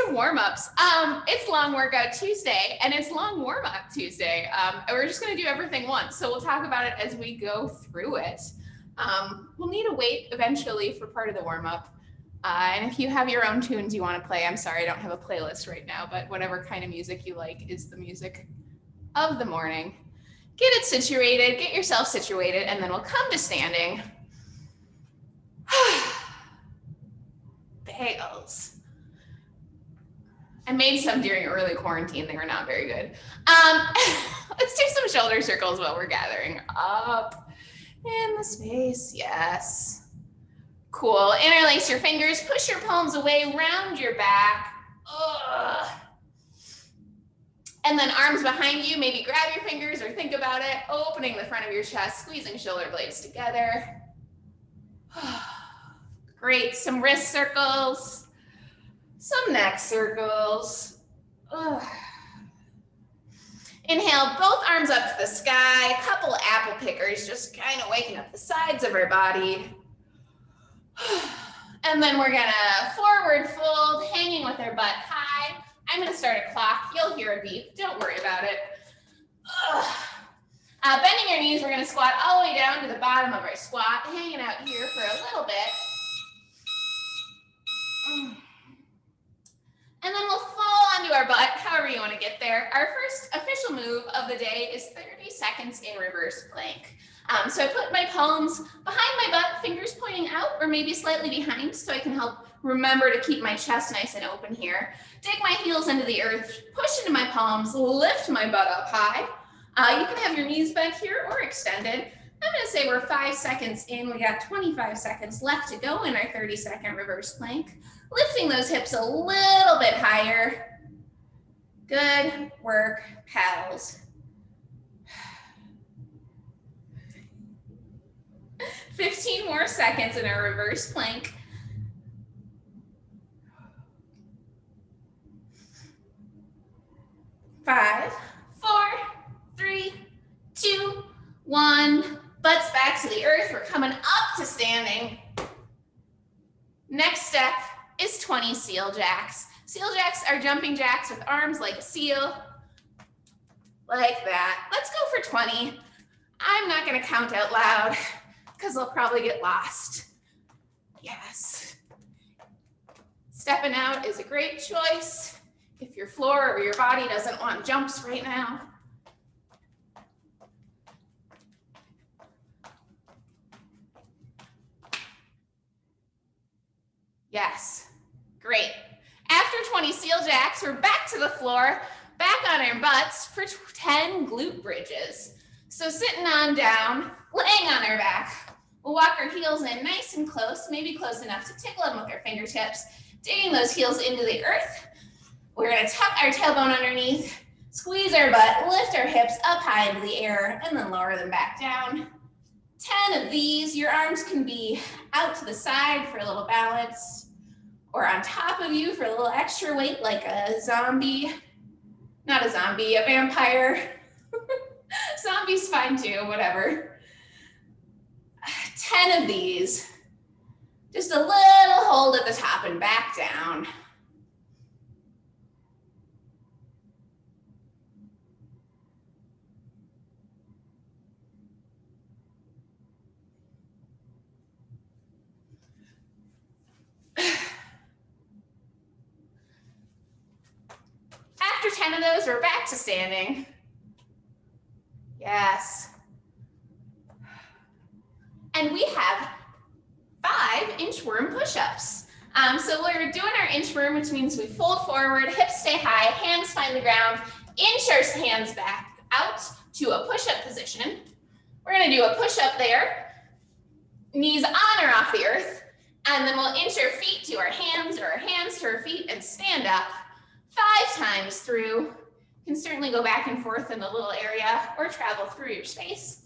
some warm-ups. It's long workout Tuesday and it's long warm-up Tuesday. We're just gonna do everything once. So we'll talk about it as we go through it. We'll need a weight eventually for part of the warm-up. And if you have your own tunes you wanna play, I'm sorry, I don't have a playlist right now, but whatever kind of music you like is the music of the morning. Get it situated, get yourself situated, and then we'll come to standing. Bagels. I made some during early quarantine. They were not very good. Let's do some shoulder circles while we're gathering up in the space. Yes. Cool. Interlace your fingers, push your palms away, round your back. Ugh. And then arms behind you, maybe grab your fingers or think about it, opening the front of your chest, squeezing shoulder blades together. Great. Some wrist circles, some neck circles. Ugh. Inhale, both arms up to the sky, a couple apple pickers, just kind of waking up the sides of our body. And then we're gonna forward fold, hanging with our butt high. I'm gonna start a clock. You'll hear a beep. Don't worry about it. Bending your knees, we're gonna squat all the way down to the bottom of our squat, hanging out here for a little bit. And then we'll fall onto our butt, however you want to get there. Our first official move of the day is 30 seconds in reverse plank. So I put my palms behind my butt, fingers pointing out or maybe slightly behind so I can help remember to keep my chest nice and open here. Dig my heels into the earth, push into my palms, lift my butt up high. You can have your knees bent here or extended. I'm going to say we're 5 seconds in. We got 25 seconds left to go in our 30-second reverse plank. Lifting those hips a little bit higher. Good work, pals. 15 more seconds in our reverse plank. Five, four, three, two, one. Butts back to the earth. We're coming up to standing. Next step is 20 seal jacks. Seal jacks are jumping jacks with arms like a seal, like that. Let's go for 20. I'm not gonna count out loud because I'll probably get lost. Yes. Stepping out is a great choice if your floor or your body doesn't want jumps right now. Yes, great. After 20 seal jacks, we're back to the floor, back on our butts for 10 glute bridges. So sitting on down, laying on our back, we'll walk our heels in nice and close, maybe close enough to tickle them with our fingertips, digging those heels into the earth. We're gonna tuck our tailbone underneath, squeeze our butt, lift our hips up high into the air, and then lower them back down. 10 of these. Your arms can be out to the side for a little balance, or on top of you for a little extra weight, like a zombie. Not a zombie, a vampire. Zombie's fine too, whatever. 10 of these. Just a little hold at the top and back down. After 10 of those, we're back to standing. Yes. And we have 5 inchworm push-ups. So we're doing our inchworm, which means we fold forward, hips stay high, hands find the ground, inch our hands back out to a push-up position. We're gonna do a push-up there, knees on or off the earth, and then we'll inch our feet to our hands or our hands to our feet and stand up 5 times through. You can certainly go back and forth in the little area or travel through your space.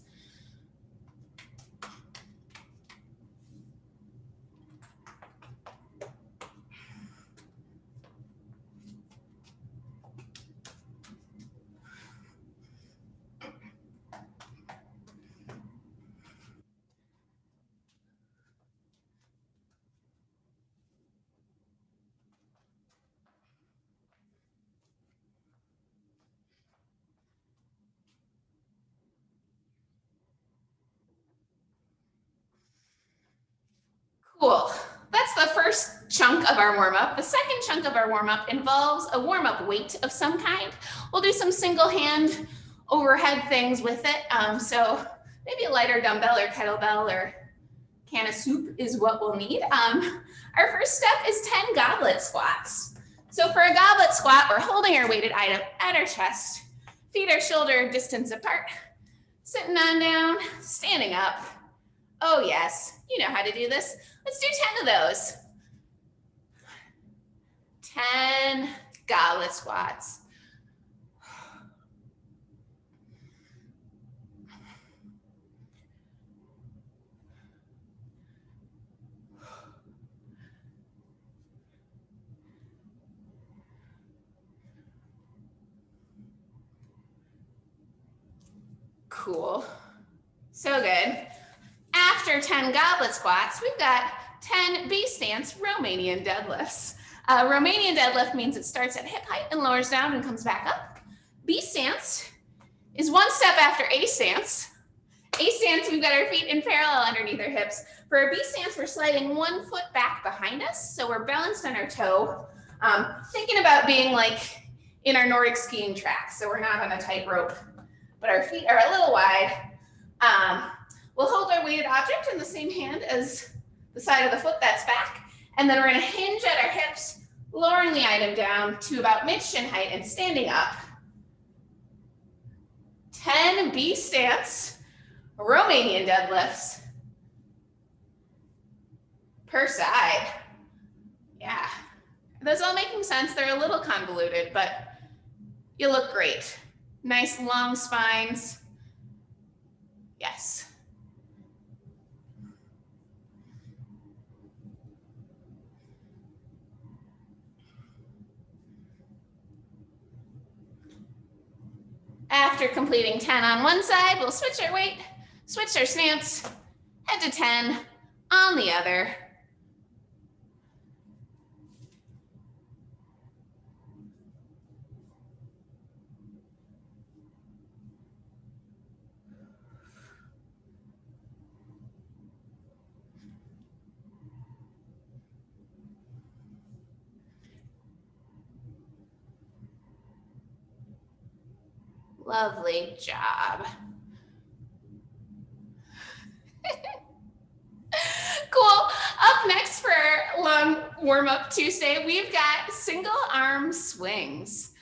Cool. That's the first chunk of our warm-up. The second chunk of our warm-up involves a warm-up weight of some kind. We'll do some single hand overhead things with it. So maybe a lighter dumbbell or kettlebell or can of soup is what we'll need. Our first step is 10 goblet squats. So for a goblet squat, we're holding our weighted item at our chest, feet are shoulder distance apart, sitting on down, standing up. Oh yes, you know how to do this. Let's do 10 of those. 10 goblet squats. Cool. So good. After 10 goblet squats, we've got 10 B stance Romanian deadlifts. Romanian deadlift means it starts at hip height and lowers down and comes back up. B stance is one step after A stance. A stance, we've got our feet in parallel underneath our hips. For a B stance, we're sliding one foot back behind us, so we're balanced on our toe. Thinking about being like in our Nordic skiing track, so we're not on a tightrope, but our feet are a little wide. We'll hold our weighted object in the same hand as the side of the foot that's back, and then we're gonna hinge at our hips, lowering the item down to about mid-shin height and standing up. 10 B stance Romanian deadlifts per side. Yeah, those all making sense. They're a little convoluted, but you look great. Nice long spines. Yes. After completing 10 on one side, we'll switch our weight, switch our stance, head to 10 on the other. Lovely job. Cool. Up next for long warm-up Tuesday, we've got single arm swings.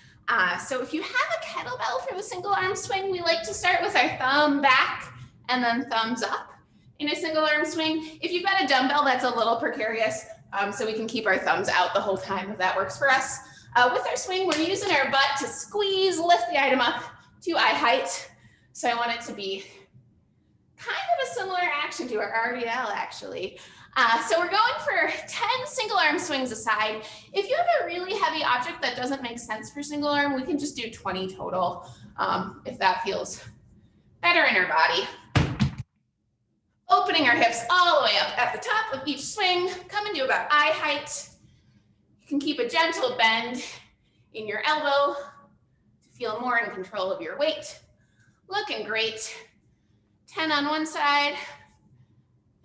So if you have a kettlebell for the single arm swing, we like to start with our thumb back and then thumbs up in a single arm swing. If you've got a dumbbell, that's a little precarious, so we can keep our thumbs out the whole time if that works for us. With our swing, we're using our butt to squeeze, lift the item up to eye height. So I want it to be kind of a similar action to our RDL actually. So we're going for 10 single arm swings aside. If you have a really heavy object that doesn't make sense for single arm, we can just do 20 total if that feels better in our body. Opening our hips all the way up at the top of each swing, coming to about eye height. You can keep a gentle bend in your elbow to feel more in control of your weight. Looking great. 10 on one side,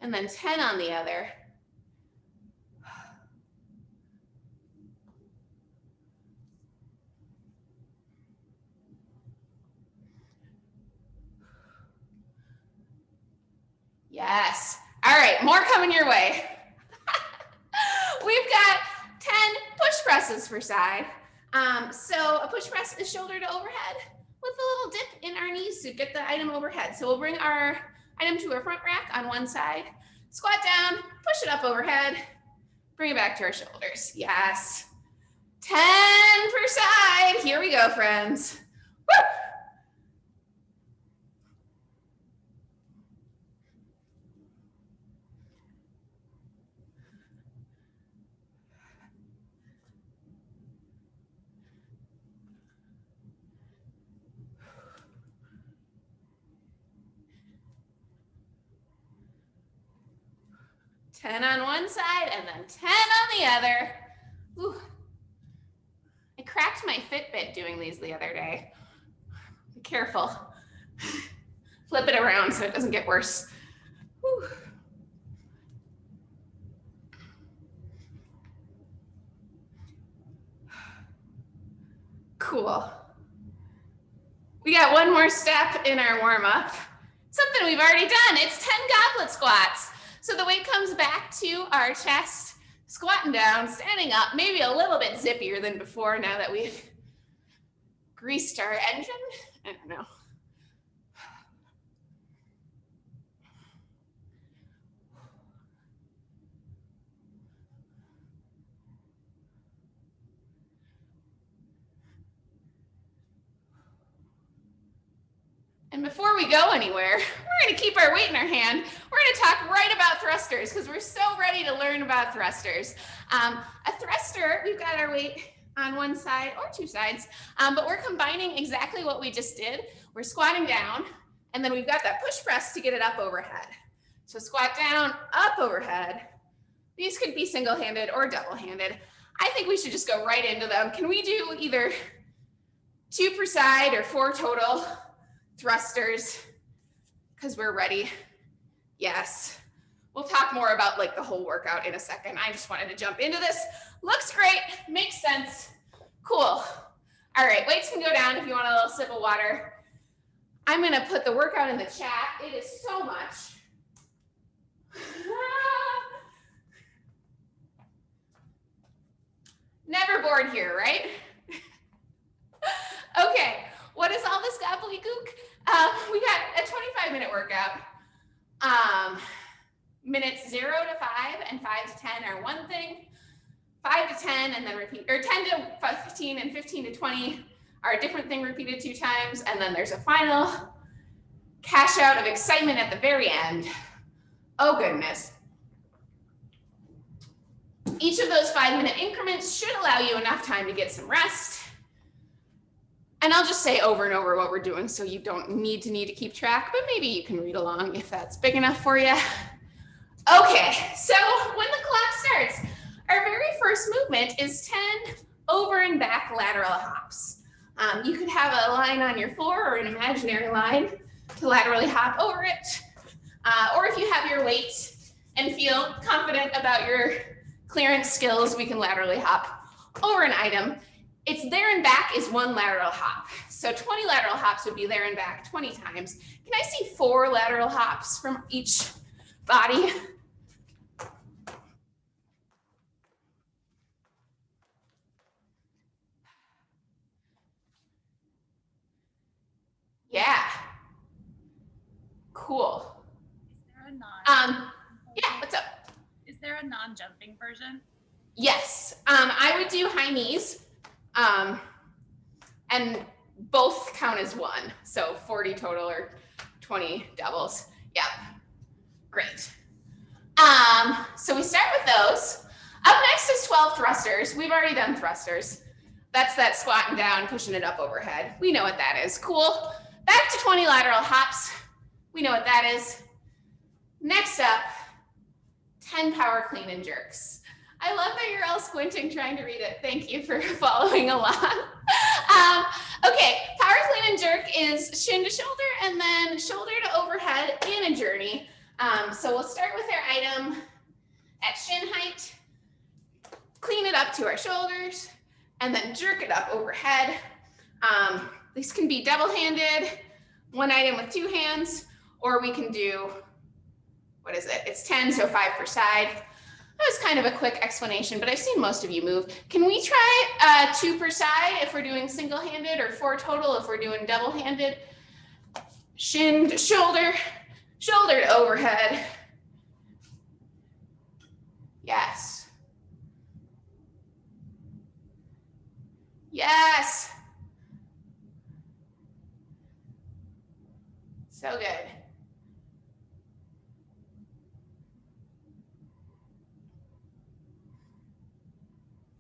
and then 10 on the other. Yes. All right, more coming your way. We've got 10 push presses per side. So a push press is shoulder to overhead with a little dip in our knees to get the item overhead. So we'll bring our item to our front rack on one side, squat down, push it up overhead, bring it back to our shoulders. Yes. 10 per side. Here we go, friends. Woo! Ten on one side and then 10 on the other. Ooh. I cracked my Fitbit doing these the other day. Be careful. Flip it around so it doesn't get worse. Whew. Cool. We got one more step in our warm-up. Something we've already done. It's 10 goblet squats. So the weight comes back to our chest, squatting down, standing up, maybe a little bit zippier than before now that we've greased our engine. I don't know. And before we go anywhere, we're going to keep our weight in our hand. We're going to talk right about thrusters because we're so ready to learn about thrusters. A thruster, we've got our weight on one side or two sides, but we're combining exactly what we just did. We're squatting down, and then we've got that push press to get it up overhead. So squat down, up overhead. These could be single-handed or double-handed. I think we should just go right into them. Can we do either 2 per side or 4 total thrusters? Because we're ready. Yes. We'll talk more about like the whole workout in a second. I just wanted to jump into this. Looks great, makes sense. Cool. All right, weights can go down if you want a little sip of water. I'm gonna put the workout in the chat. It is so much. Never bored here, right? Okay, what is all this gobbledygook? We got a 25-minute workout. Minutes 0 to 5 and 5 to 10 are one thing. 5 to 10 and then repeat, or 10 to 15 and 15 to 20 are a different thing repeated 2 times. And then there's a final cash out of excitement at the very end. Oh goodness. Each of those 5-minute increments should allow you enough time to get some rest. And I'll just say over and over what we're doing so you don't need to keep track, but maybe you can read along if that's big enough for you. Okay, so when the clock starts, our very first movement is 10 over and back lateral hops. You could have a line on your floor or an imaginary line to laterally hop over it. Or if you have your weight and feel confident about your clearance skills, we can laterally hop over an item. It's there and back is 1 lateral hop. So 20 lateral hops would be there and back 20 times. Can I see 4 lateral hops from each body? Yeah. Cool. Is there a non? Yeah, what's up? Is there a non-jumping version? Yes. I would do high knees. And both count as 1. So 40 total or 20 doubles. Yep. Great. So we start with those. Up next is 12 thrusters. We've already done thrusters. That's that squatting down, pushing it up overhead. We know what that is. Cool. Back to 20 lateral hops. We know what that is. Next up, 10 power clean and jerks. I love that you're all squinting trying to read it. Thank you for following along. Okay, power clean and jerk is shin to shoulder and then shoulder to overhead in a journey. So we'll start with our item at shin height, clean it up to our shoulders, and then jerk it up overhead. These can be double-handed, one item with 2 hands, or we can do, what is it? It's 10, so 5 per side. That was kind of a quick explanation, but I've seen most of you move. Can we try 2 per side if we're doing single-handed, or 4 total if we're doing double-handed? Shin to shoulder, shoulder to overhead. Yes. Yes. So good.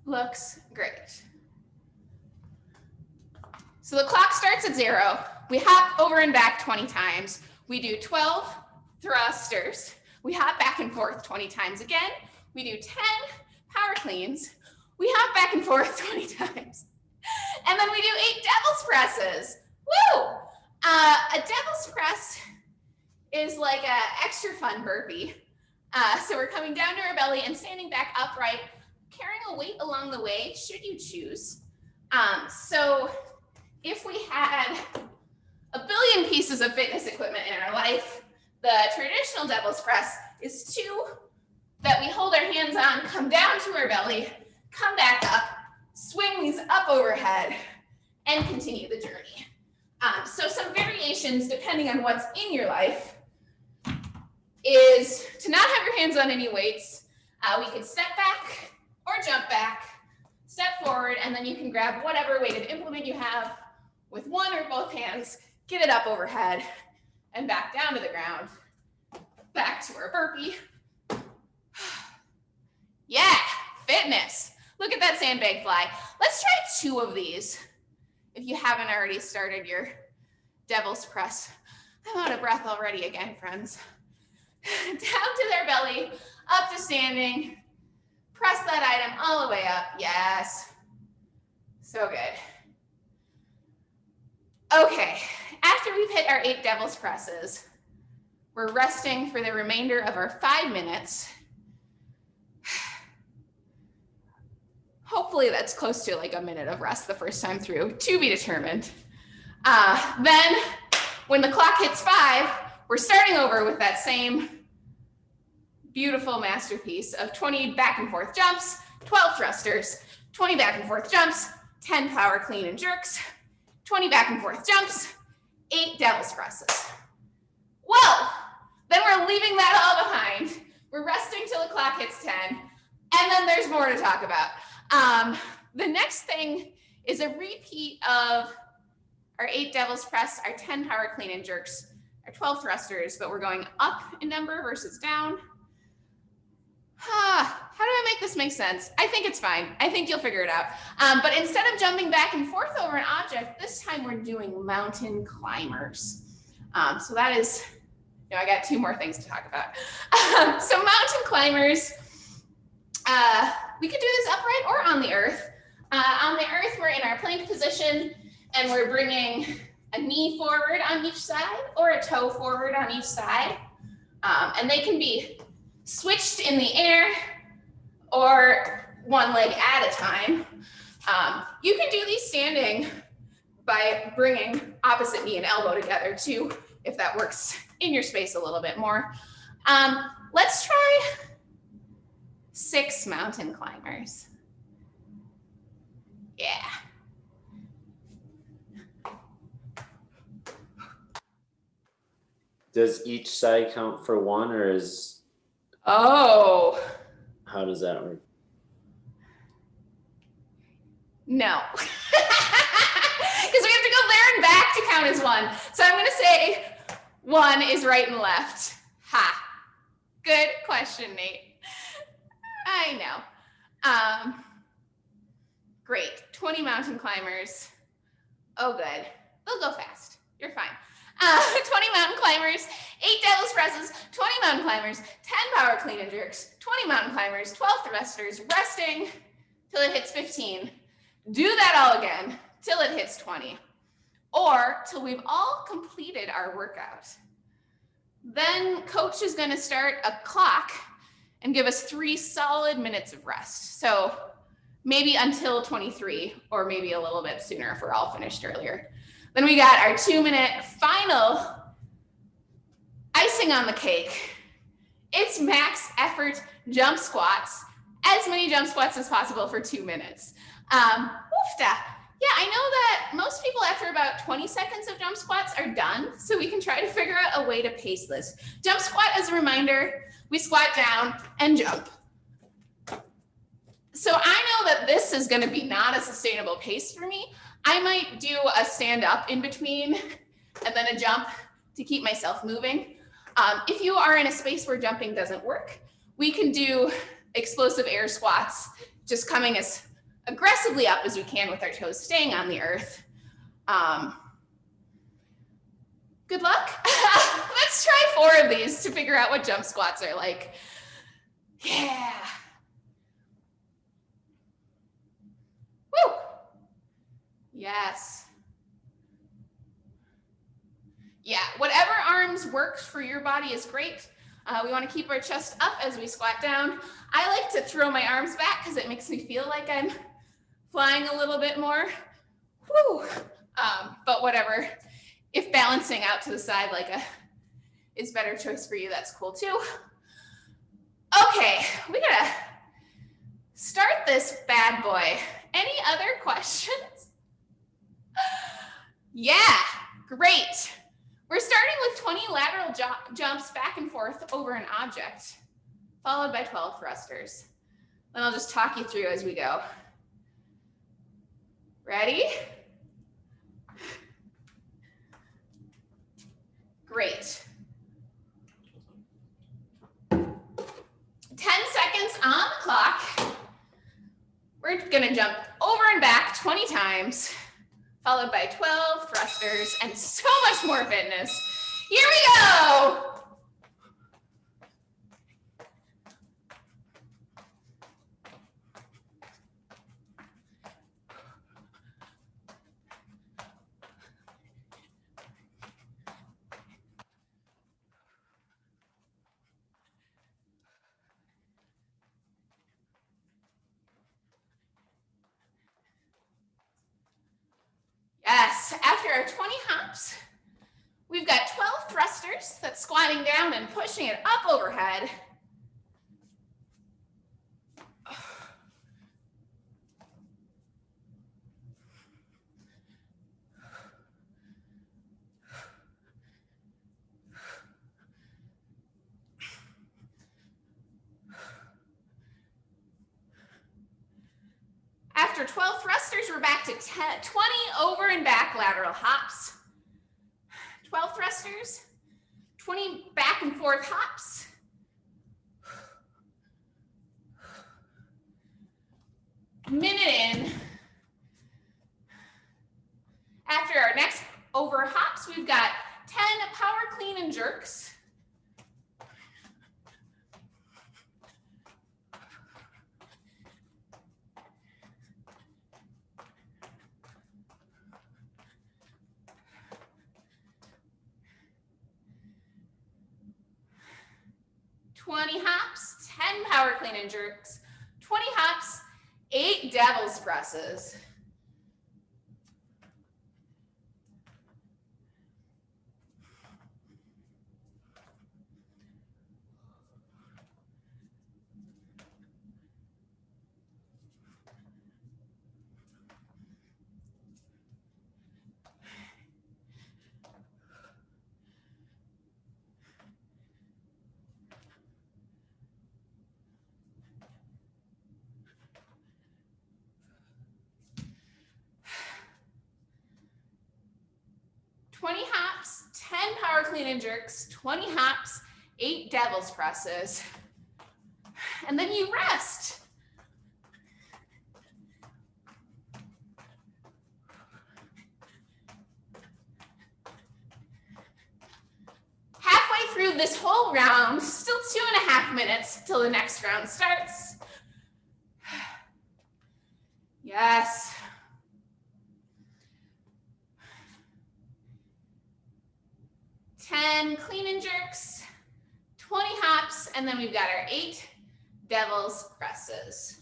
Looks great. So the clock starts at 0. We hop over and back 20 times. We do 12 thrusters. We hop back and forth 20 times again. We do 10 power cleans. We hop back and forth 20 times. And then we do 8 devil's presses. Woo! A devil's press is like an extra fun burpee. So we're coming down to our belly and standing back upright, carrying a weight along the way, should you choose. So if we had a billion pieces of fitness equipment in our life, the traditional devil's press is 2 that we hold our hands on, come down to our belly, come back up, swing these up overhead, and continue the journey. So some variations, depending on what's in your life, is to not have your hands on any weights. We could step back or jump back, step forward, and then you can grab whatever weighted implement you have with one or both hands, get it up overhead, and back down to the ground, back to our burpee. Yeah, fitness. Look at that sandbag fly. Let's try 2 of these. If you haven't already started your devil's press. I'm out of breath already again, friends. Down to their belly, up to standing. Press that item all the way up. Yes. So good. Okay, after we've hit our 8 devil's presses, we're resting for the remainder of our 5 minutes. Hopefully that's close to like a minute of rest the first time through, to be determined. Then when the clock hits 5, we're starting over with that same beautiful masterpiece of 20 back and forth jumps, 12 thrusters, 20 back and forth jumps, 10 power clean and jerks, 20 back and forth jumps, 8 devil's presses. Well, then we're leaving that all behind. We're resting till the clock hits 10, and then there's more to talk about. The next thing is a repeat of our 8 devil's press, our 10 power clean and jerks, our 12 thrusters, but we're going up in number versus down. How do I make this make sense? I think it's fine. I think you'll figure it out. But instead of jumping back and forth over an object, this time we're doing mountain climbers. So that is, I got 2 more things to talk about. So mountain climbers, we could do this upright or on the earth. On the earth, we're in our plank position and we're bringing a knee forward on each side or a toe forward on each side. And they can be switched in the air or one leg at a time. You can do these standing by bringing opposite knee and elbow together too, if that works in your space a little bit more. Let's try 6 mountain climbers. Yeah. Does each side count for 1 or is... Oh. How does that work? No. Because we have to go there and back to count as 1. So I'm going to say 1 is right and left. Ha. Good question, Nate. I know. Great. 20 mountain climbers. Oh, good. They'll go fast. You're fine. 20 mountain climbers, 8 devil's presses, 20 mountain climbers, 10 power clean and jerks, 20 mountain climbers, 12 thrusters, resting till it hits 15. Do that all again till it hits 20, or till we've all completed our workout. Then coach is going to start a clock and give us 3 solid minutes of rest. So maybe until 23, or maybe a little bit sooner if we're all finished earlier. Then we got our 2-minute final icing on the cake. It's max effort jump squats, as many jump squats as possible for 2 minutes. Woofda. Yeah, I know that most people after about 20 seconds of jump squats are done, so we can try to figure out a way to pace this. Jump squat, as a reminder, we squat down and jump. So I know that this is going to be not a sustainable pace for me. I might do a stand up in between and then a jump to keep myself moving. If you are in a space where jumping doesn't work, we can do explosive air squats, just coming as aggressively up as we can with our toes staying on the earth. Good luck. Let's try 4 of these to figure out what jump squats are like. Yeah. Woo. Yes. Yeah, whatever arms works for your body is great. We want to keep our chest up as we squat down. I like to throw my arms back because it makes me feel like I'm flying a little bit more. Whew. But whatever. If balancing out to the side like is better choice for you, that's cool too. Okay, we gotta start this bad boy. Any other questions? Yeah, great. We're starting with 20 lateral jumps back and forth over an object, followed by 12 thrusters. Then I'll just talk you through as we go. Ready? Great. 10 seconds on the clock. We're gonna jump over and back 20 times, followed by 12 thrusters and so much more fitness. Here we go. Yes, after our 20 hops, we've got 12 thrusters. That's squatting down and pushing it up overhead. After 12 thrusters, we're back to 20 over and back lateral hops. 12 thrusters, 20 back and forth hops. Minute in. After our next over hops, we've got 10 power clean and jerks. Hops, 10 power clean and jerks, 20 hops, 8 devil's presses. Hops, 10 power clean and jerks, 20 hops, 8 devil's presses. And then you rest. Halfway through this whole round, still 2.5 minutes till the next round starts. Yes. Clean and jerks, 20 hops, and then we've got our 8 devil's presses.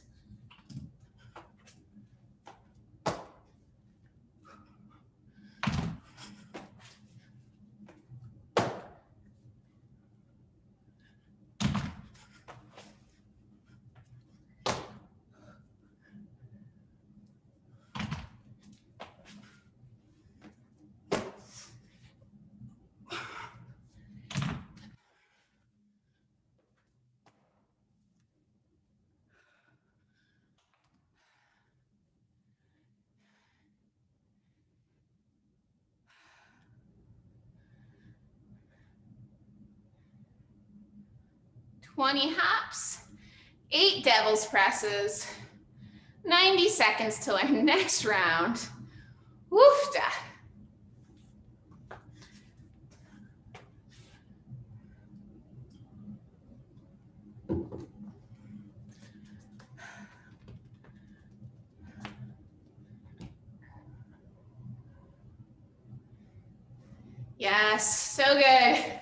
Hops, 8 devil's presses, 90 seconds till our next round. Woofda. Yes, so good.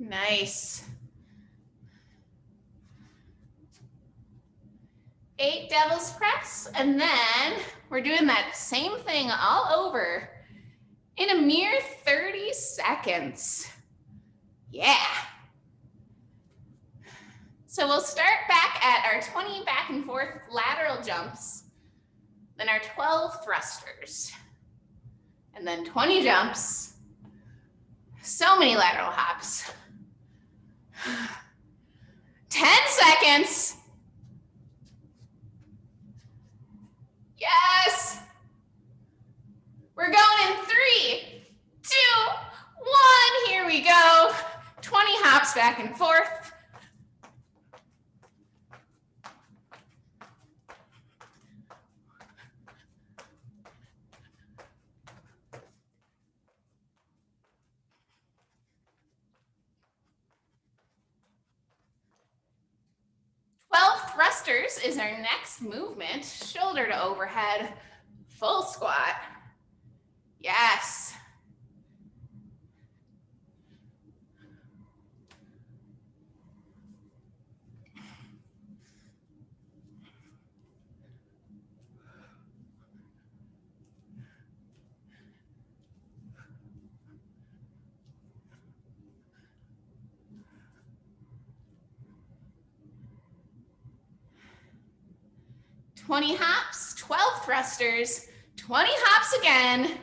Nice. 8 devil's press, and then we're doing that same thing all over in a mere 30 seconds. Yeah. So we'll start back at our 20 back and forth lateral jumps, then our 12 thrusters, and then 20 jumps. So many lateral hops. 10 seconds. Yes. We're going in 3, 2, 1. Here we go. 20 hops back and forth. Thrusters is our next movement. Shoulder to overhead, full squat. Yes. "20 hops, 12 thrusters, 20 hops again.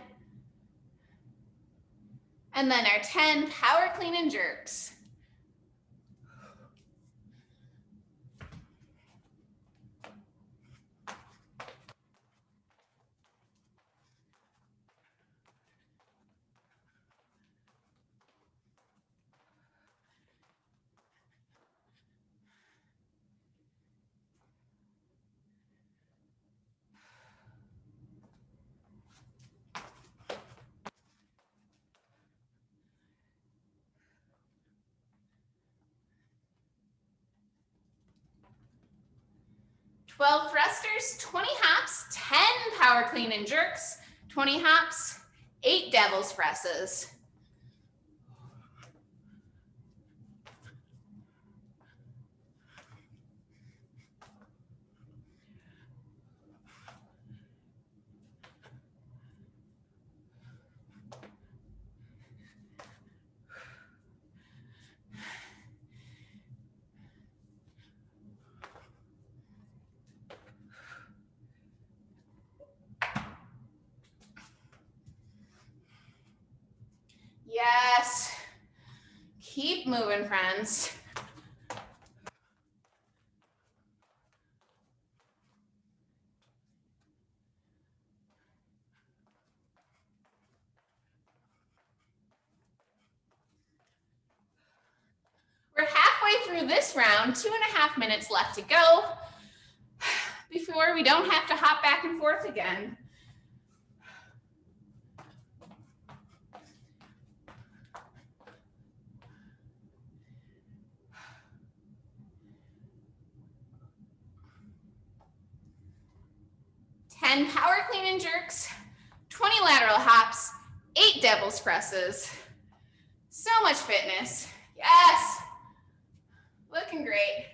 And then our 10 power clean and jerks. "12 thrusters, 20 hops, 10 power clean and jerks, 20 hops, 8 devil's presses. Yes. Keep moving, friends. We're halfway through this round, 2.5 minutes left to go before we don't have to hop back and forth again. "10 power clean and jerks, 20 lateral hops, 8 devil's presses. So much fitness. Yes. Looking great.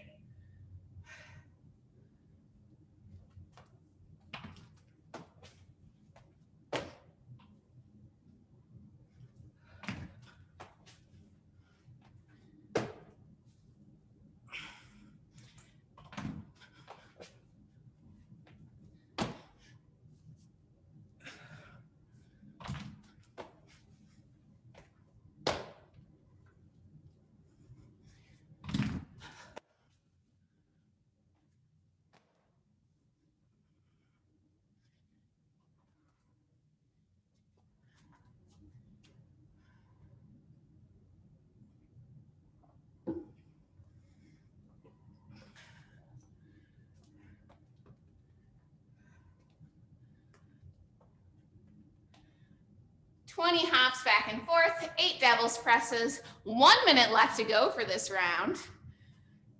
"20 hops back and forth, 8 devil's presses, 1 minute left to go for this round.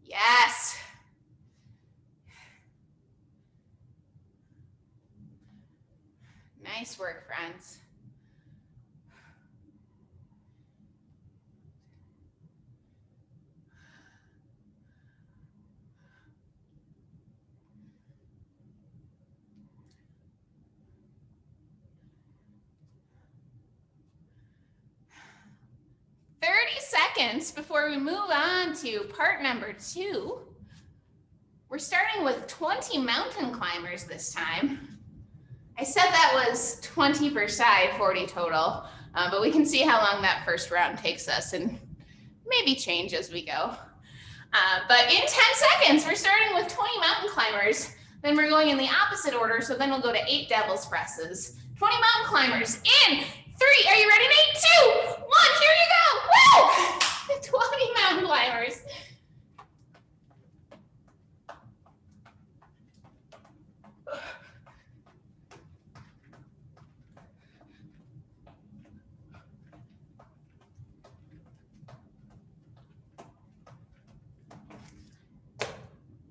Yes. Nice work, friends. seconds before we move on to part number 2. We're starting with 20 mountain climbers this time. I said that was 20 per side, 40 total, but we can see how long that first round takes us and maybe change as we go. But in 10 seconds, we're starting with 20 mountain climbers. Then we're going in the opposite order, so then we'll go to 8 devil's presses. 20 mountain climbers in 3, are you ready? 8, 2, 1, here you go. Woo! 20 mountain climbers.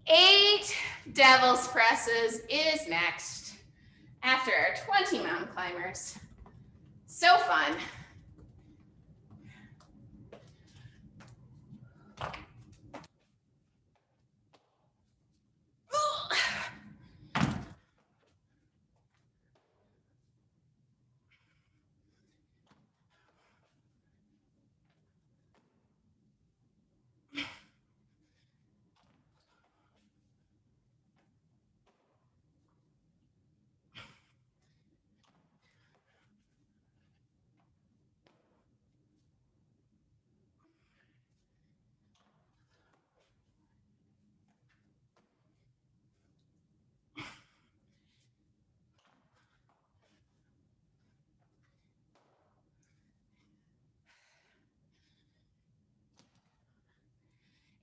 Eight devil's presses is next after our 20 mountain climbers. So fun.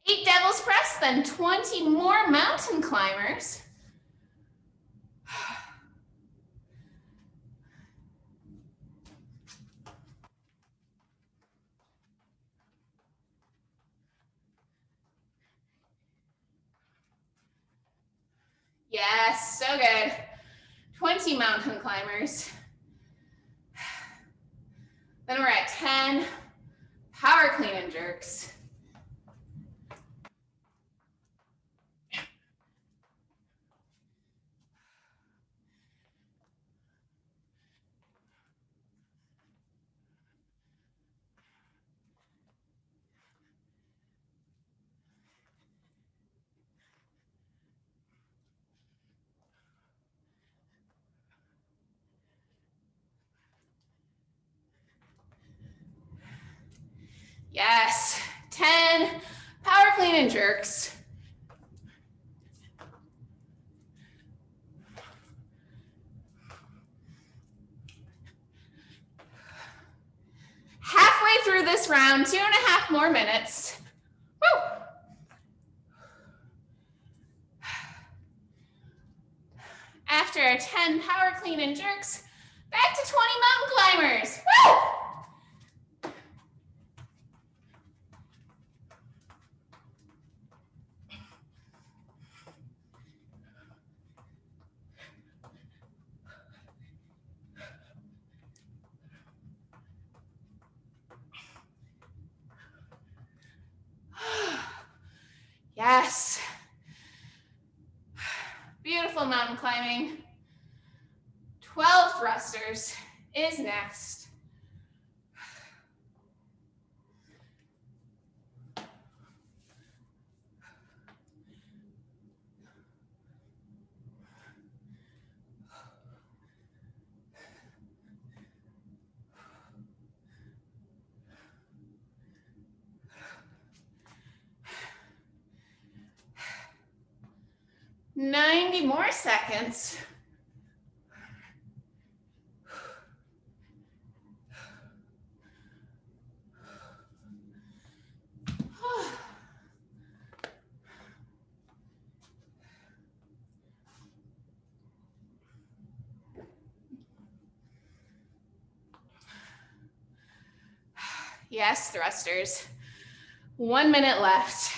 Eight devil's press, then 20 more mountain climbers. Yes, so good. 20 mountain climbers. Then we're at 10 power clean and jerks. Yes, 10 power clean and jerks. Halfway through this round, 2.5 more minutes. Woo! After our 10 power clean and jerks, back to 20 mountain climbers. Woo! Yes. Beautiful mountain climbing. 12 thrusters is next. Ninety more seconds. Yes, thrusters. 1 minute left.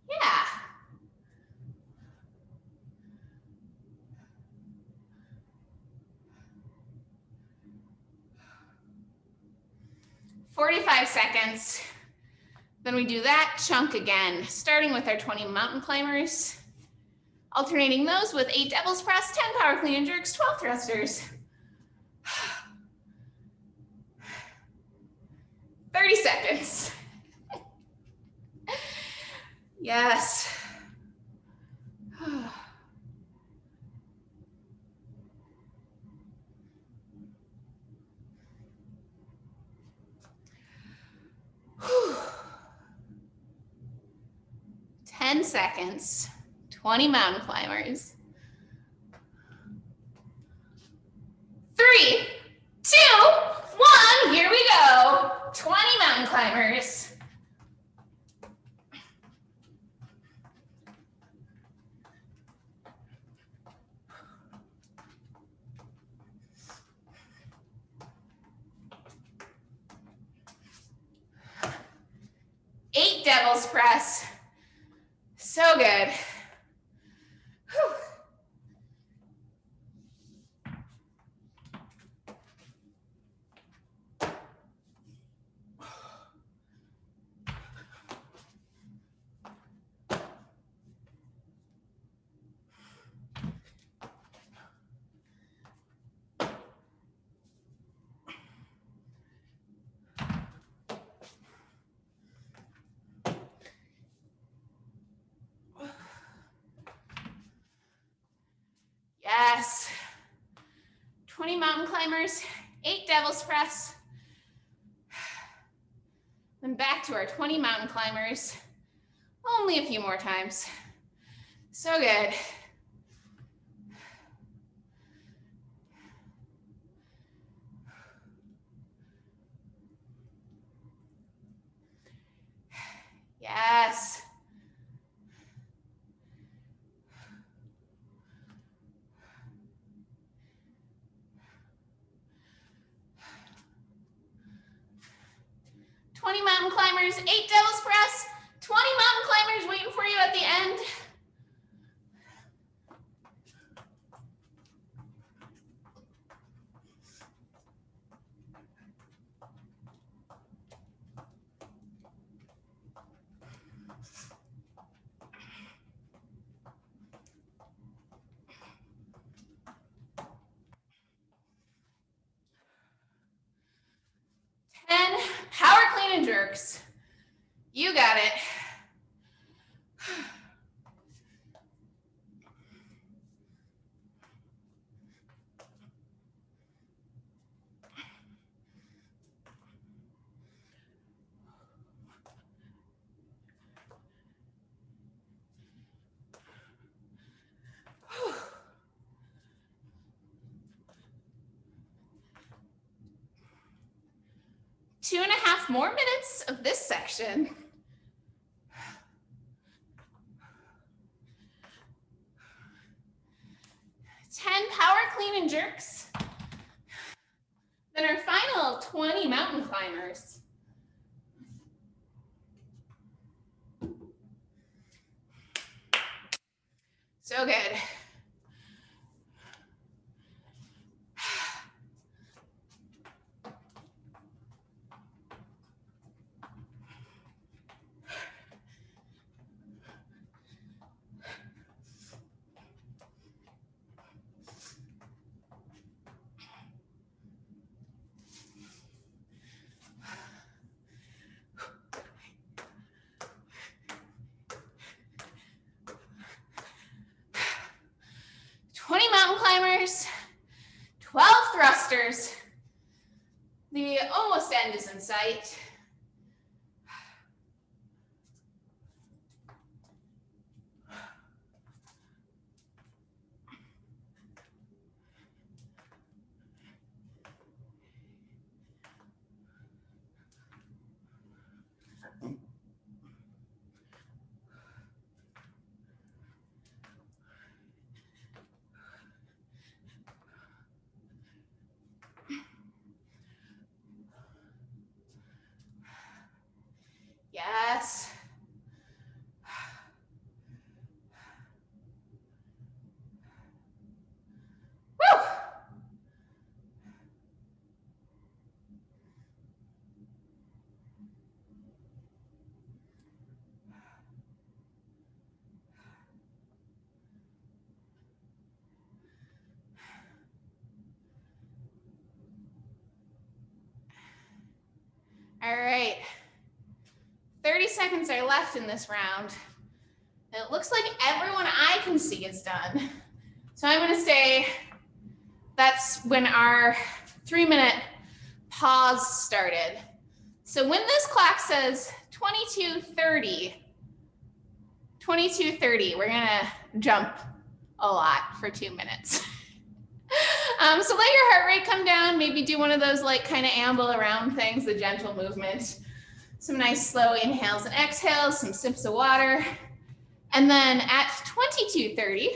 Yeah. "45 seconds. Then we do that chunk again, starting with our 20 mountain climbers, alternating those with 8 devil's press, 10 power clean and jerks, 12 thrusters. 30 seconds. Yes. 10 seconds, 20 mountain climbers. 3, 2, 1, here we go. 20 mountain climbers. Eight devil's press. So good. Whew. Yes. 20 mountain climbers, 8 devil's press. Then back to our 20 mountain climbers. Only a few more times. So good. Yes. Mountain climbers, 8 devil's press, 20 mountain climbers waiting for you at the end. And power clean and jerks. You got it. Two and a half more minutes of this section. Power clean and jerks. Then our final 20 mountain climbers. So good. Mountain climbers, 12 thrusters. The almost end is in sight. seconds are left in this round. It looks like everyone I can see is done. So I'm gonna say that's when our 3-minute pause started. So when this clock says 22:30, we're gonna jump a lot for 2 minutes. So let your heart rate come down, maybe do one of those like kind of amble around things, the gentle movement. Some nice slow inhales and exhales, some sips of water. And then at 22:30,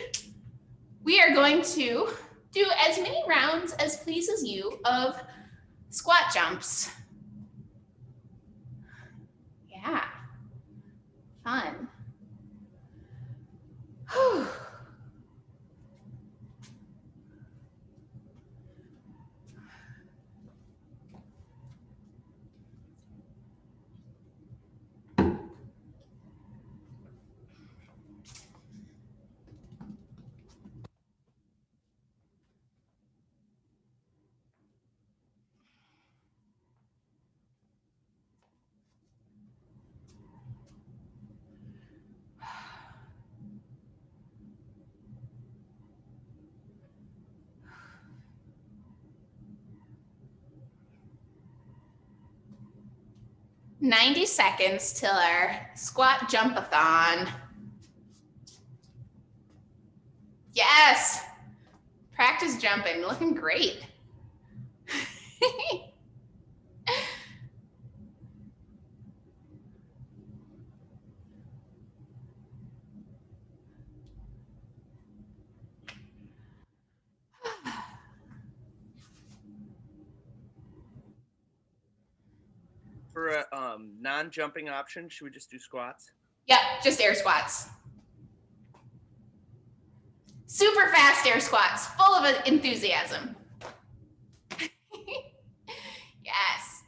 we are going to do as many rounds as pleases you of squat jumps. Yeah, fun. Whew. "90 seconds till our squat jump-a-thon." Yes, practice jumping, looking great. For a non-jumping option, should we just do squats? Yep, just air squats. Super fast air squats, full of enthusiasm. Yes.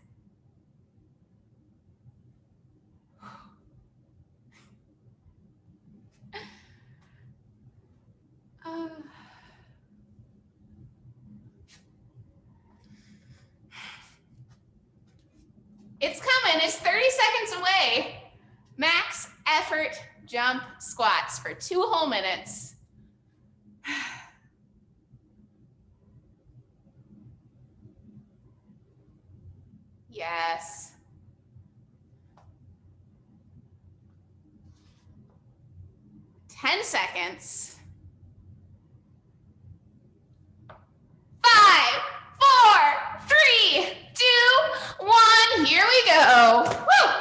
It's coming, it's 30 seconds away. Max effort jump squats for 2 whole minutes. Yes. Ten seconds. 5, 4, 3, 2, 1. Here we go. Woo!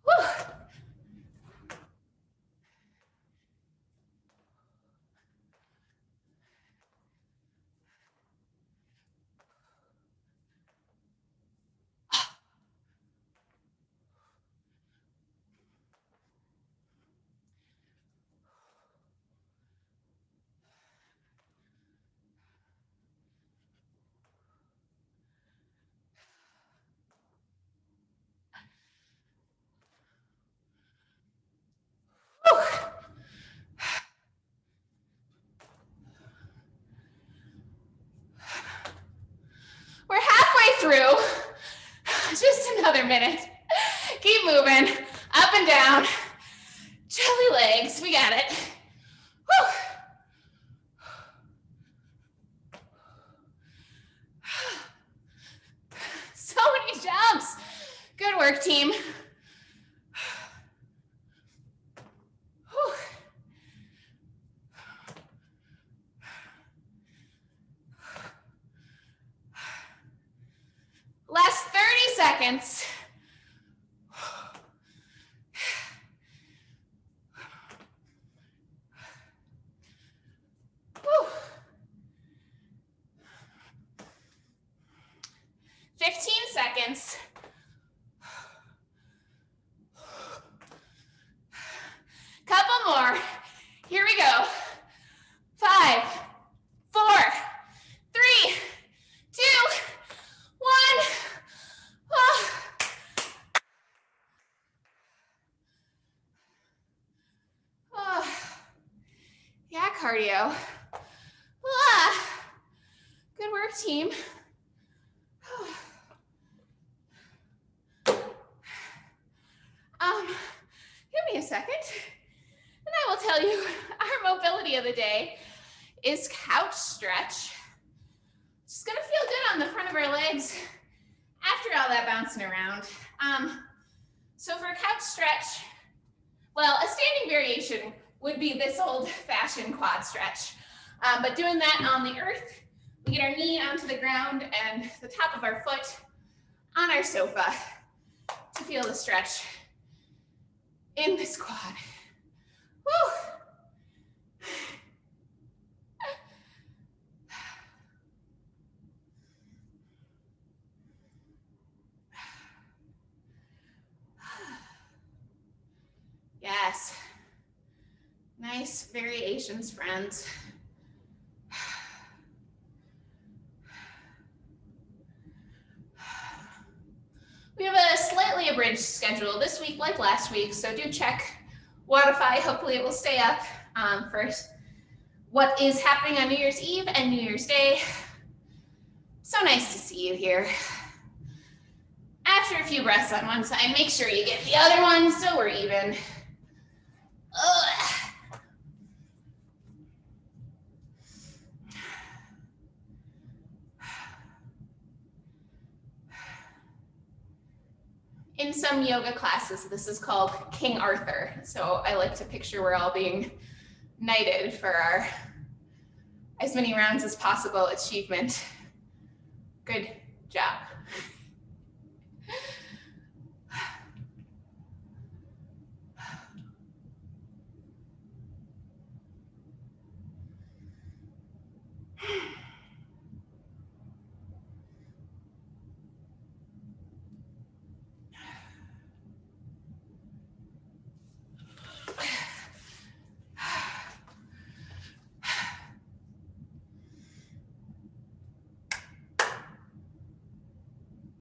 Woo! We're halfway through. Just another minute. Keep moving. Up and down. Jelly legs. We got it. Whew. So many jumps. Good work, team. Whew. Last 30 seconds. Whew. 15 seconds. Couple more. Here we go. 5, 4, 3, 2, 1. cardio. Ah, good work, team. Give me a second, and I will tell you our mobility of the day is couch stretch. Just gonna feel good on the front of our legs after all that bouncing around. So for couch stretch, well, a standing variation would be this old-fashioned quad stretch. But doing that on the earth, we get our knee onto the ground and the top of our foot on our sofa to feel the stretch in this quad. Woo! Yes. Nice variations, friends. We have a slightly abridged schedule this week like last week, so do check Wodify. Hopefully it will stay up for what is happening on New Year's Eve and New Year's Day. So nice to see you here. After a few breaths on one side, make sure you get the other one so we're even. Ugh. In some yoga classes, this is called King Arthur. So I like to picture we're all being knighted for our as many rounds as possible achievement. Good job.